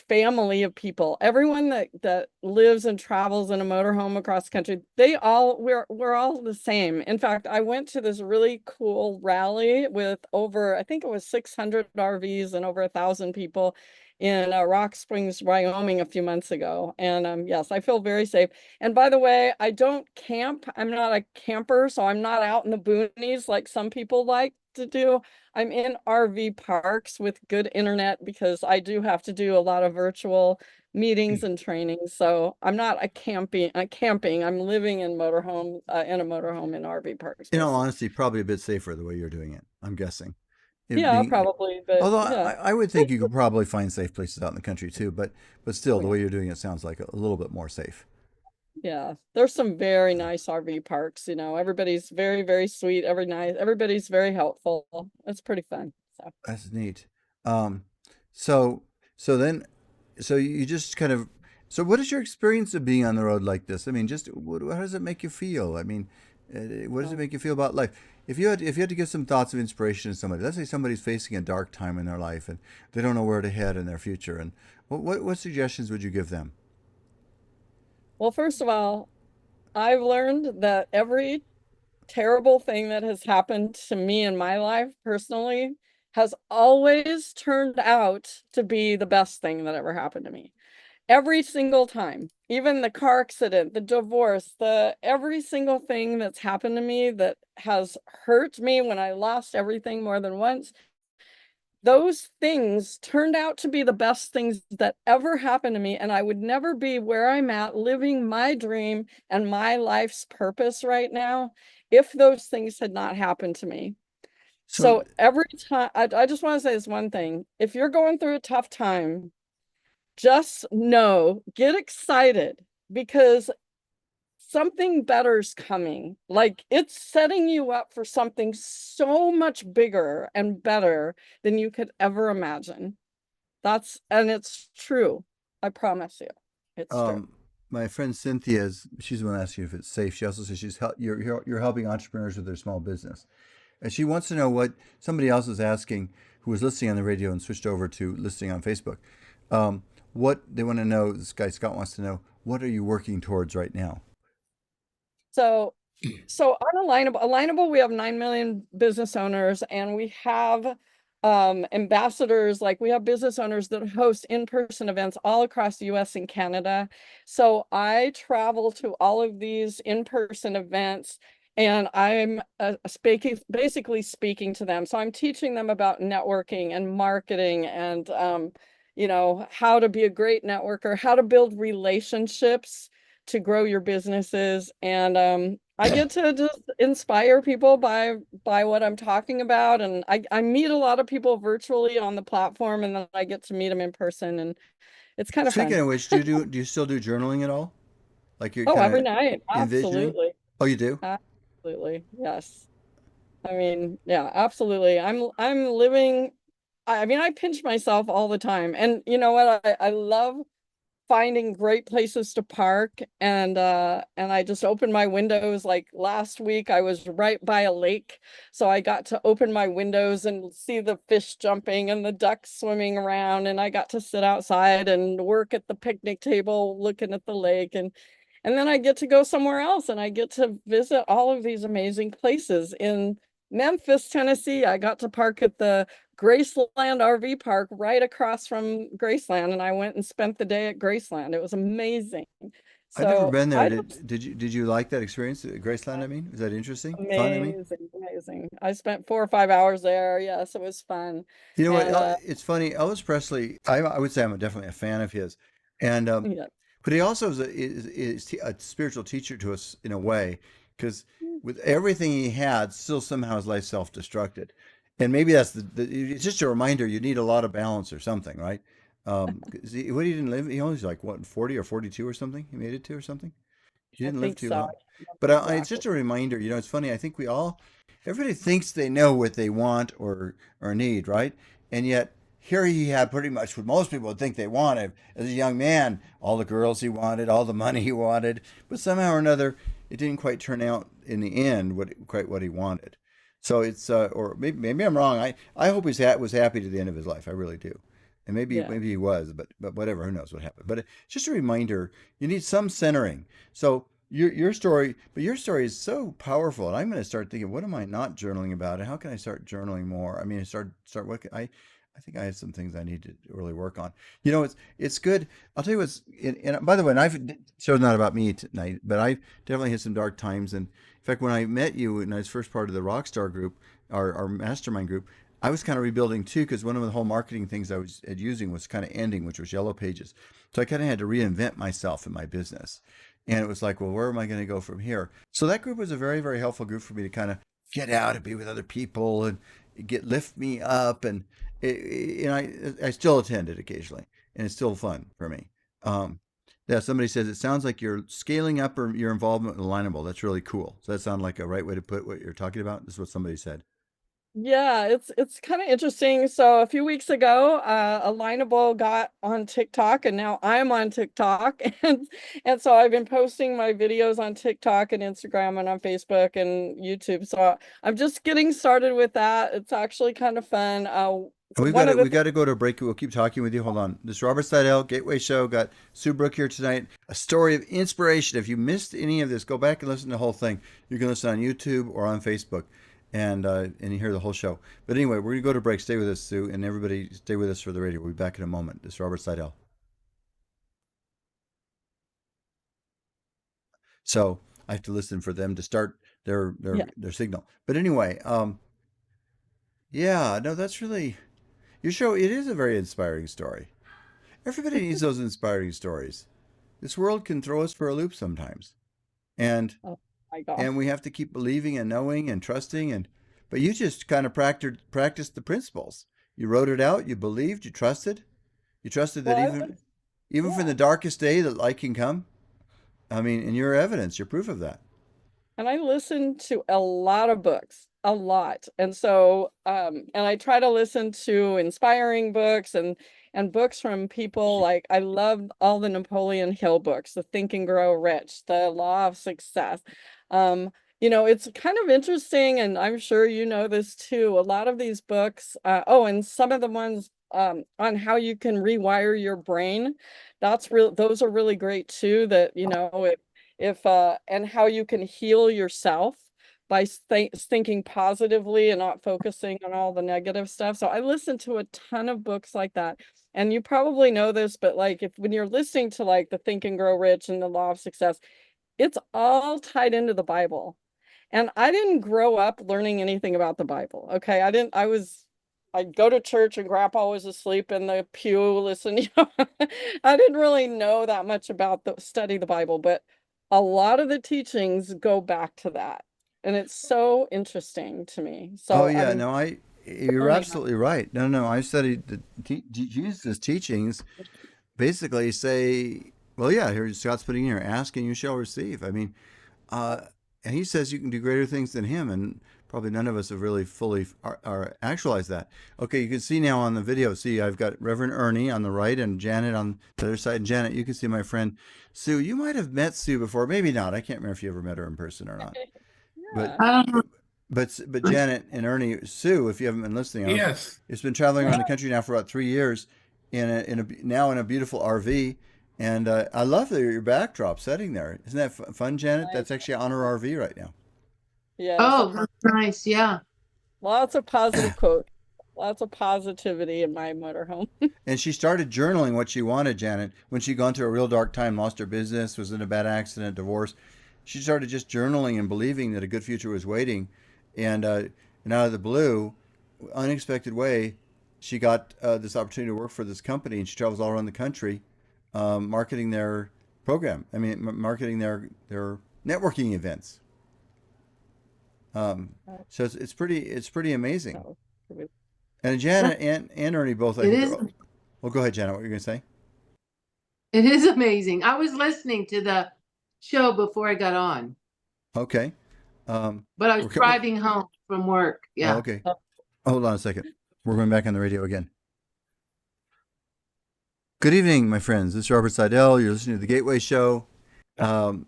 family of people. Everyone that lives and travels in a motorhome across the country, we're all the same. In fact, I went to this really cool rally with over, I think it was 600 RVs and over 1,000 people in Rock Springs, Wyoming a few months ago. And yes, I feel very safe. And by the way, I don't camp. I'm not a camper, so I'm not out in the boonies like some people like to do. I'm in RV parks with good internet because I do have to do a lot of virtual meetings and trainings. So I'm not camping. I'm living in in a motorhome in RV parks
In all
mostly.
honesty, probably a bit safer the way you're doing it. I'm guessing. It
Yeah,
being,
probably, but
although
yeah.
I would think you could probably find safe places out in the country too, but still,
Oh
the
yeah.
way you're doing it sounds like a little bit more safe.
Yeah. There's some very nice RV parks, everybody's very, very sweet, everybody's very helpful. It's pretty fun. So
That's neat. Um, so so then so you just kind of so what is your experience of being on the road like this? I mean, just how does it make you feel? I mean, what does it
um,
make you feel about life? If you had to give some thoughts of inspiration to somebody, let's say somebody's facing a dark time in their life and they don't know where to head in their future, and what suggestions would you give them?
well, first of all, I've learned that every terrible thing that has happened to me in my life personally has always turned out to be the best thing that ever happened to me. Every single time, even the car accident, the divorce, the every single thing that's happened to me that has hurt me when I lost everything more than once, those things turned out to be the best things that ever happened to me. And I would never be where I'm at, living my dream and my life's purpose right now, if those things had not happened to me.
So
So every time, I just want to say this one thing. If you're going through a tough time, just know, get excited because something better's coming. Like it's setting you up for something so much bigger and better than you could ever imagine. And it's true. I promise you, it's true.
um, my friend Cynthia she's the one asking if it's safe. She also says you're helping entrepreneurs with their small business. And she wants to know what somebody else is asking who was listening on the radio and switched over to listening on Facebook. What they want to know, this guy Scott wants to know, what are you working towards right now?
So So on Alignable, we have 9 million business owners and we have ambassadors, like we have business owners that host in-person events all across the US and Canada. So I travel to all of these in-person events and I'm basically speaking to them. So I'm teaching them about networking and marketing and how to be a great networker, how to build relationships to grow your businesses. And I get to just inspire people by what I'm talking about. And I meet a lot of people virtually on the platform and then I get to meet them in person and it's kind of
Speaking
fun.
of which, do you still do journaling at all? Like you're
Oh,
kind
every
of
night.
envisioning?
Absolutely.
Oh, you do?
Absolutely. Yes. I mean, yeah, absolutely. I'm living I mean, I pinch myself all the time. And you know what? I love finding great places to park and I just opened my windows. Like last week I was right by a lake, so I got to open my windows and see the fish jumping and the ducks swimming around, and I got to sit outside and work at the picnic table looking at the lake. And And then I get to go somewhere else and I get to visit all of these amazing places. In Memphis, Tennessee, I got to park at the Graceland RV park right across from Graceland, and I went and spent the day at Graceland. It was amazing.
I've never
So
been there.
I
Did you like that experience at Graceland? I mean, was that interesting? Fun? I mean,
amazing, amazing. I spent 4 or 5 hours there. Yes, it was fun.
you know what?
And
It's funny. Elvis Presley. I would say I'm definitely a fan of his, and
yeah.
but he also is a spiritual teacher to us in a way, because with everything he had, still somehow his life self-destructed, and maybe that's it's just a reminder you need a lot of balance or something, right? 'Cause what he didn't live, he only was like what 40 or 42 or something. He made it to or something. He
I
didn't live
think
too
so. I
long.
can't remember
But it's
exactly.
just a reminder, it's funny. I think everybody thinks they know what they want or need, right? And yet, here he had pretty much what most people would think they wanted as a young man, all the girls he wanted, all the money he wanted. But somehow or another, it didn't quite turn out in the end quite what he wanted. So or maybe I'm wrong. I hope was happy to the end of his life. I really do. And
Yeah.
maybe he was, but whatever, who knows what happened. But it's just a reminder, you need some centering. So your story is so powerful, and I'm going to start thinking, what am I not journaling about, and how can I start journaling more? I mean, start what I think I have some things I need to really work on. It's good. I'll tell you what's. And by the way, and I've show's not about me tonight, but I've definitely had some dark times. And in fact, when I met you, and I was first part of the Rockstar group, our mastermind group, I was kind of rebuilding too, because one of the whole marketing things I was using was kind of ending, which was Yellow Pages. So I kind of had to reinvent myself in my business. And it was like, well, where am I going to go from here? So that group was a very, very helpful group for me to kind of get out and be with other people and lift me up. And I still attend it occasionally, and it's still fun for me. Um, yeah, somebody says it sounds like you're scaling up your involvement with Alignable. That's really cool. Does that sound like a right way to put what you're talking about? This is what somebody said.
Yeah, it's kind of interesting. So a few weeks ago, Alignable got on TikTok, and now I'm on TikTok, and so I've been posting my videos on TikTok and Instagram and on Facebook and YouTube. So I'm just getting started with that. It's actually kind of fun.
And
One of the
we got to go to a break. We'll keep talking with you. Hold on. This is Robert Sidell, Gateway Show. Got Sue Brooke here tonight. A story of inspiration. If you missed any of this, go back and listen to the whole thing. You can listen on YouTube or on Facebook, and you hear the whole show. But anyway, we're gonna go to break. Stay with us, Sue, and everybody stay with us for the radio. We'll be back in a moment. This is Robert Sidell. So I have to listen for them to start
Yeah.
their signal. But anyway, yeah, no, that's really your show. It is a very inspiring story. Everybody needs those inspiring stories. This world can throw us for a loop sometimes, and
Oh my gosh.
and we have to keep believing and knowing and trusting. But you just kind of practiced the principles. You wrote it out. You believed. You trusted. You trusted
Well,
that
I would,
even from
yeah.
the darkest day, that light can come. I mean, and you're evidence. You're proof of that.
And I listen to a lot of books, a lot. And so, and I try to listen to inspiring books and books from people like I love all the Napoleon Hill books, the Think and Grow Rich, the Law of Success. Um, it's kind of interesting, and I'm sure you know this too. A lot of these books, and some of the ones on how you can rewire your brain, those are really great too. That, if and how you can heal yourself by thinking positively and not focusing on all the negative stuff. So I listen to a ton of books like that. And you probably know this, but like if when you're listening to like the Think and Grow Rich and the Law of Success, it's all tied into the Bible. And I didn't grow up learning anything about the Bible. Okay. I'd go to church and grandpa was asleep in the pew, listen, I didn't really know that much about study the Bible, but a lot of the teachings go back to that. And it's so interesting to me.
Oh
So I've
yeah,
been
no, you're
learning that.
absolutely right. No, no, I studied Jesus' teachings. Basically, say, well, yeah, here Scott's putting in here, ask and you shall receive. I mean, uh, and he says you can do greater things than him, and probably none of us have really fully actualized that. Okay, you can see now on the video. See, I've got Reverend Ernie on the right and Janet on the other side. And Janet, you can see my friend Sue. You might have met Sue before, maybe not. I can't remember if you ever met her in person or not. But
Yeah.
but Janet and Ernie, Sue, if you haven't been listening,
Yes.
it's been traveling
Yeah.
around the country now for about 3 years now in a beautiful RV, And I love your backdrop setting there. Isn't that fun, Janet?
Nice.
That's actually on her RV right now.
Yes,
Oh, that's nice. Yeah.
lots of positive quotes, lots of positivity in my motorhome.
And she started journaling what she wanted, Janet, when she'd gone through a real dark time, lost her business, was in a bad accident, divorce. She started just journaling and believing that a good future was waiting. And out of the blue, unexpected way, she got this opportunity to work for this company, and she travels all around the country, marketing their program. I mean, marketing their networking events. So it's pretty amazing.
So,
And Janet and Ernie both, I
It
think,
is.
well, go ahead, Janet. What were you going to say?
It is amazing. I was listening to the show before I got on,
Okay.
but I was
We're,
driving home from work.
oh,
Yeah.
okay. Hold on a second. We're going back on the radio again. Good evening, my friends. This is Robert Sidell. You're listening to The Gateway Show. On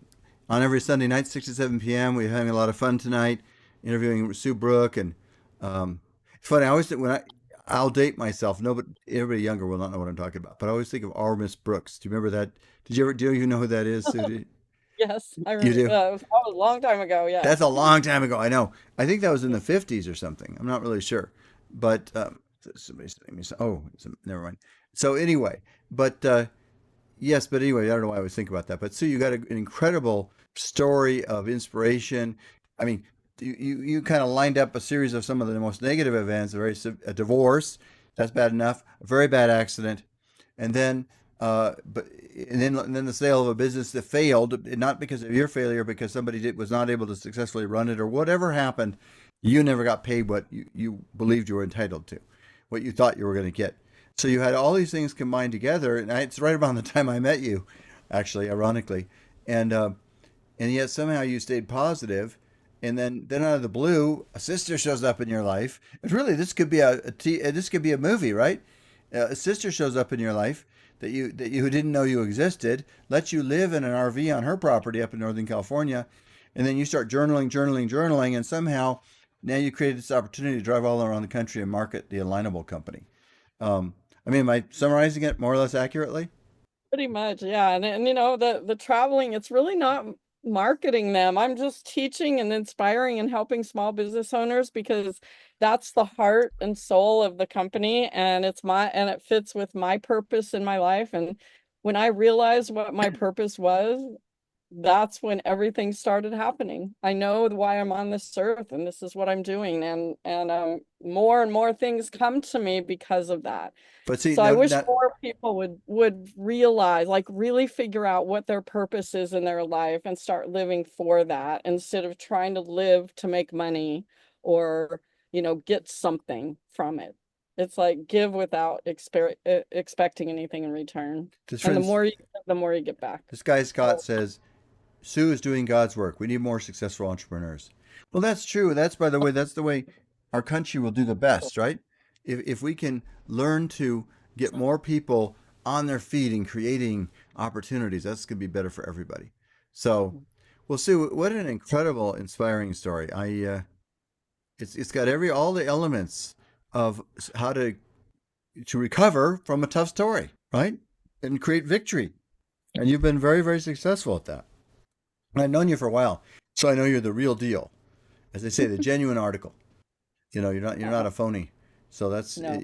every Sunday night, 6 to 7 p.m. We're having a lot of fun tonight, interviewing Sue Brooke. And it's funny, I always think I'll date myself. Nobody, everybody younger will not know what I'm talking about. But I always think of our Miss Brooks. Do you remember that? Do you know who that is, Sue?
yes, I
You
remember
do?
that was a long time ago. Yeah.
That's a long time ago. I know. I think that was in the 50s or something. I'm not really sure. But somebody's saying me. Oh, never mind. So anyway, but yes, but anyway, I don't know why I always think about that. But Sue, you got an incredible story of inspiration. I mean, you kind of lined up a series of some of the most negative events. A divorce, that's bad enough. A very bad accident, and then and then the sale of a business that failed, not because of your failure, because was not able to successfully run it, or whatever happened. You never got paid what you believed you were entitled to, what you thought you were going to get. So you had all these things combined together, and it's right around the time I met you, actually, ironically, and yet somehow you stayed positive, and then out of the blue, a sister shows up in your life. And really, this could be this could be a movie, right? A sister shows up in your life that you didn't know you existed, lets you live in an RV on her property up in Northern California, and then you start journaling, and somehow now you created this opportunity to drive all around the country and market the Alignable Company. I mean, am I summarizing it more or less accurately?
Pretty much, yeah. And the traveling, it's really not marketing them. I'm just teaching and inspiring and helping small business owners because that's the heart and soul of the company, and it fits with my purpose in my life. And when I realized what my purpose was, that's when everything started happening. I know why I'm on this earth, and this is what I'm doing, and more and more things come to me because of that.
But see,
So I
now,
wish
now
more people would realize, like really figure out what their purpose is in their life and start living for that instead of trying to live to make money or, get something from it. It's like give without expecting anything in return.
this
And the
friends,
more you give, the more you get back.
this guy Scott
So
says Sue is doing God's work. We need more successful entrepreneurs. Well, that's true. That's, by the way, that's the way our country will do the best, right? If we can learn to get more people on their feet and creating opportunities, that's going to be better for everybody. So, well, Sue, what an incredible, inspiring story. It's got all the elements of how to recover from a tough story, right? And create victory. And you've been very, very successful at that. And I've known you for a while, so I know you're the real deal, as they say, the genuine article. You're not a phony. So that's
no,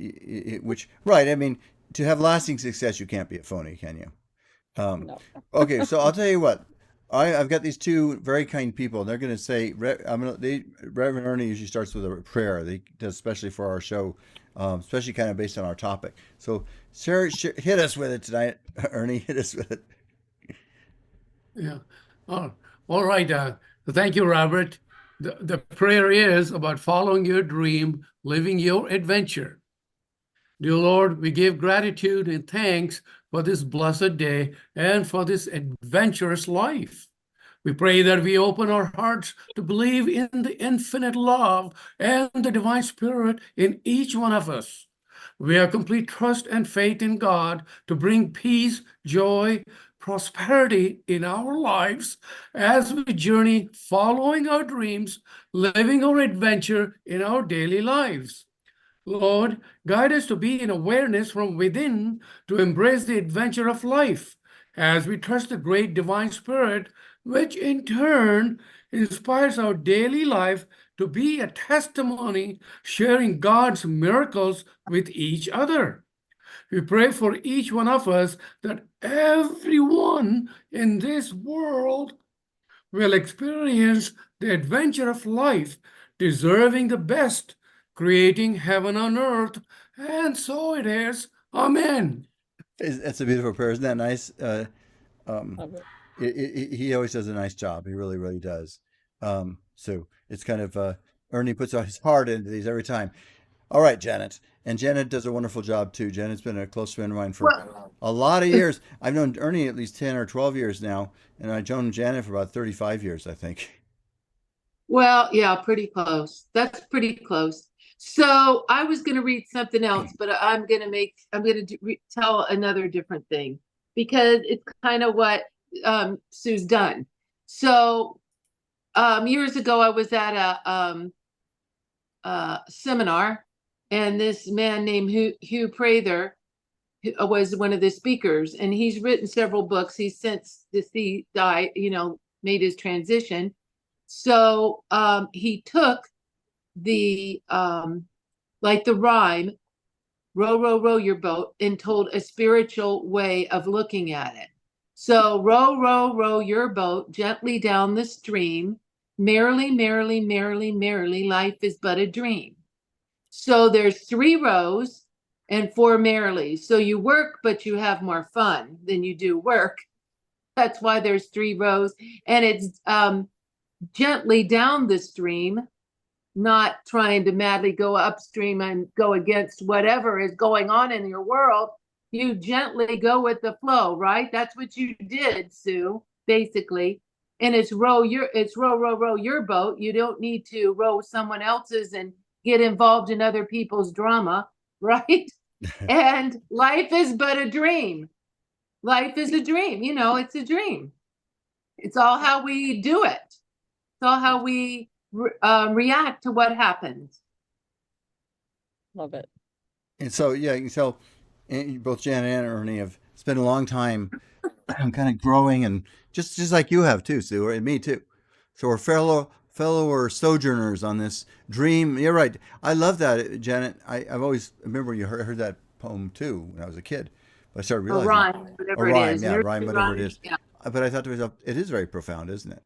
which right. I mean, to have lasting success, you can't be a phony, can you? Um,
no.
okay, so I'll tell you what. I've got these two very kind people. They're going to say, Reverend Ernie usually starts with a prayer. They does especially for our show, especially kind of based on our topic. So, Sarah, hit us with it tonight, Ernie. Hit us with it.
Yeah. Oh, all right. Thank you, Robert. The prayer is about following your dream, living your adventure. Dear Lord, we give gratitude and thanks for this blessed day and for this adventurous life. We pray that we open our hearts to believe in the infinite love and the divine spirit in each one of us. We have complete trust and faith in God to bring peace, joy, prosperity in our lives as we journey following our dreams, living our adventure in our daily lives. Lord, guide us to be in awareness from within to embrace the adventure of life, as we trust the great divine spirit, which in turn inspires our daily life to be a testimony, sharing God's miracles with each other. We pray for each one of us that everyone in this world will experience the adventure of life, deserving the best, creating heaven on earth. And so it is. Amen.
It's a beautiful prayer. Isn't that nice? Um,
Love it.
he always does a nice job. He really, really does. So it's kind of Ernie puts out his heart into these every time. All right, Janet. And Janet does a wonderful job too. Janet's been a close friend of mine for
Well,
a lot of years. I've known Ernie at least 10 or 12 years now, and I've known Janet for about 35 years, I think.
well, yeah, pretty close. That's pretty close. So I was going to read something else, but I'm going to tell another different thing because it's kind of what Sue's done. So years ago, I was at a seminar, and this man named Hugh Prather was one of the speakers, and he's written several books. He's since deceased, died, made his transition. So he took the like the rhyme, row, row, row your boat, and told a spiritual way of looking at it. So row, row, row your boat gently down the stream. Merrily, merrily, merrily, merrily, life is but a dream. So there's 3 rows and 4 merrily. So you work, but you have more fun than you do work. That's why there's 3 rows. And it's gently down the stream, not trying to madly go upstream and go against whatever is going on in your world. You gently go with the flow, right? That's what you did, Sue, basically. And it's row, row, row your boat. You don't need to row someone else's and get involved in other people's drama, right? And life is but a dream. Life is a dream. It's a dream. It's all how we do it. It's all how we react to what happens.
Love it.
And so, yeah, so both Janet and Ernie have spent a long time kind of growing, and just like you have too, Sue, and me too. So we're fellow sojourners on this dream. You're right. I love that, Janet. I've always remember you heard that poem too when I was a kid. But I started
Or
realizing
rhyme,
a
whatever it
rhyme,
is.
yeah,
Nursery
rhyme, whatever it
rhyme,
is.
yeah.
But I thought to myself, it is very profound, isn't it?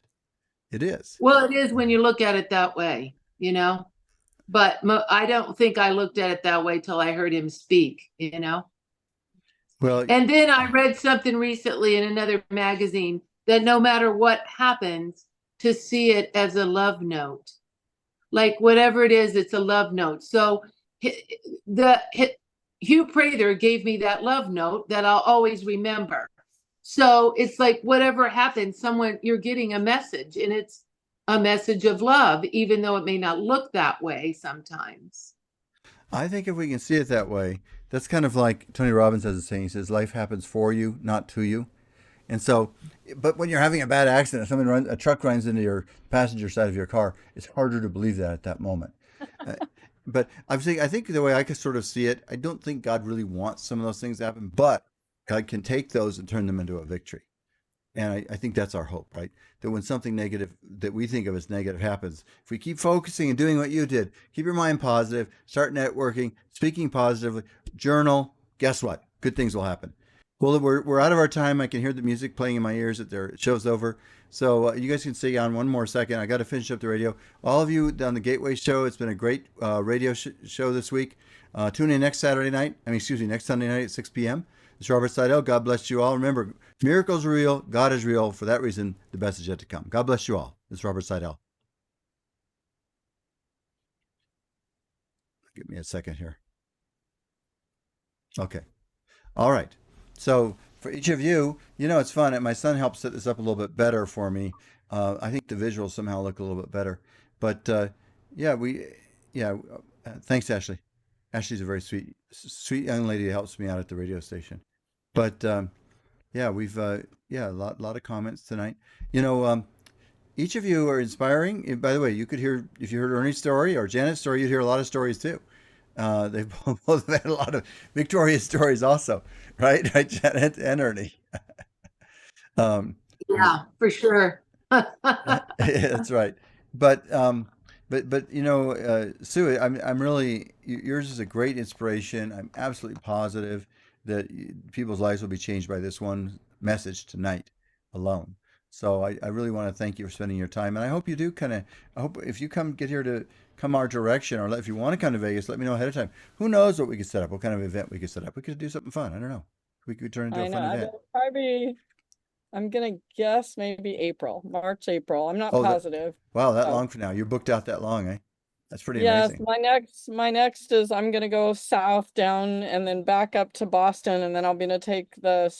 It is.
Well, it is when you look at it that way. But I don't think I looked at it that way till I heard him speak.
Well,
And then I read something recently in another magazine that no matter what happens, to see it as a love note. Like whatever it is, it's a love note. So Hugh Prather gave me that love note that I'll always remember. So it's like whatever happens, you're getting a message, and it's a message of love, even though it may not look that way sometimes.
I think if we can see it that way, that's kind of like Tony Robbins has a saying. He says, "Life happens for you, not to you." And so, but when you're having a bad accident, a truck runs into your passenger side of your car, it's harder to believe that at that moment. Uh, but I think the way I could sort of see it, I don't think God really wants some of those things to happen, but God can take those and turn them into a victory. And I think that's our hope, right? That when something negative that we think of as negative happens, if we keep focusing and doing what you did, keep your mind positive, start networking, speaking positively, journal, guess what? Good things will happen. Well, we're out of our time. I can hear the music playing in my ears that their show's over. So you guys can stay on one more second. I got to finish up the radio. All of you on the Gateway Show, it's been a great radio show this week. Tune in next Sunday night at 6 p.m. It's Robert Sidell. God bless you all. Remember, miracles are real. God is real. For that reason, the best is yet to come. God bless you all. It's Robert Sidell. Give me a second here. Okay. All right. So for each of you, it's fun. My son helped set this up a little bit better for me. I think the visuals somehow look a little bit better. But thanks, Ashley. Ashley's a very sweet young lady that helps me out at the radio station. But we've a lot of comments tonight. Each of you are inspiring. And by the way, you could hear, if you heard Ernie's story or Janet's story, you'd hear a lot of stories too. They've both had a lot of victorious stories also, right? Right, Janet and Ernie.
Yeah, for sure.
That's right. But you know, Sue, I'm really yours is a great inspiration. I'm absolutely positive that people's lives will be changed by this one message tonight alone. So I really want to thank you for spending your time, and I hope you do kind of. I hope if you get here to come our direction, or if you want to come to Vegas, let me know ahead of time. Who knows what we could set up? What kind of event we could set up? We could do something fun. I don't know. We could turn it into
I
a
know.
fun
I
event.
will probably, I'm gonna guess maybe March, April. I'm not
Oh,
positive.
wow, that
So
long from now. You're booked out that long, eh? That's pretty
yes,
amazing.
my next is I'm gonna go south down and then back up to Boston, and then I'm gonna take the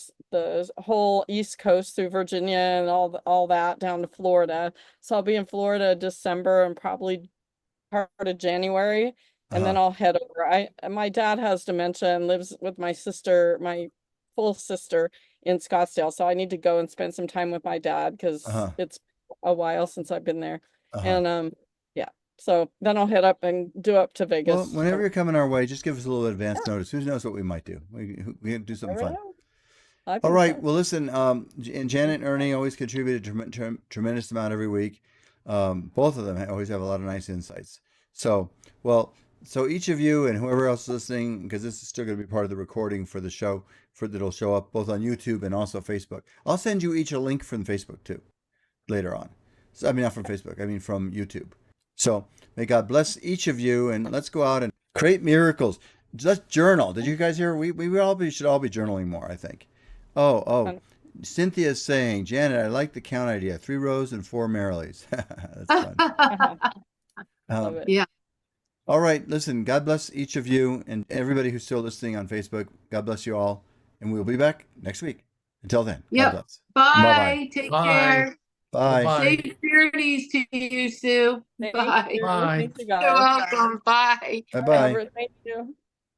whole East Coast through Virginia and all that down to Florida. So I'll be in Florida December and probably part of January, and then
Uh-huh.
I'll head over. My dad has dementia and lives with my sister, my full sister in Scottsdale. So I need to go and spend some time with my dad because
Uh-huh.
it's a while since I've been there.
Uh-huh.
And yeah. So then I'll head up and do up to
Well,
Vegas.
whenever you're coming our way, just give us a little advance notice. Who knows what we might do? We can do something
Never
fun.
know. I
All
think
right.
so.
Well, listen, and Janet and Ernie always contributed a tremendous amount every week. Both of them always have a lot of nice insights. So, well, so each of you and whoever else is listening, because this is still going to be part of the recording for the show, for that'll show up both on YouTube and also Facebook. I'll send you each a link from Facebook too later on. So, I mean, not from Facebook. I mean from YouTube. So may God bless each of you, and let's go out and create miracles. Let's journal. Did you guys hear? Should all be journaling more, I think. Oh,
Fun.
Cynthia's saying, Janet, I like the count idea. 3 Rose and 4 Marleys. That's fun.
Love
Um,
it.
Yeah.
all right, listen, God bless each of you and everybody who's still listening on Facebook. God bless you all. And we'll be back next week. Until then, God
Yep.
bless.
Bye. Take
Bye.
care.
Bye.
Bye.
Safe journeys to you, Sue.
Thank
Bye.
you.
Bye.
Thank you
You're
guys.
welcome. Bye.
Bye bye.
Robert, thank you.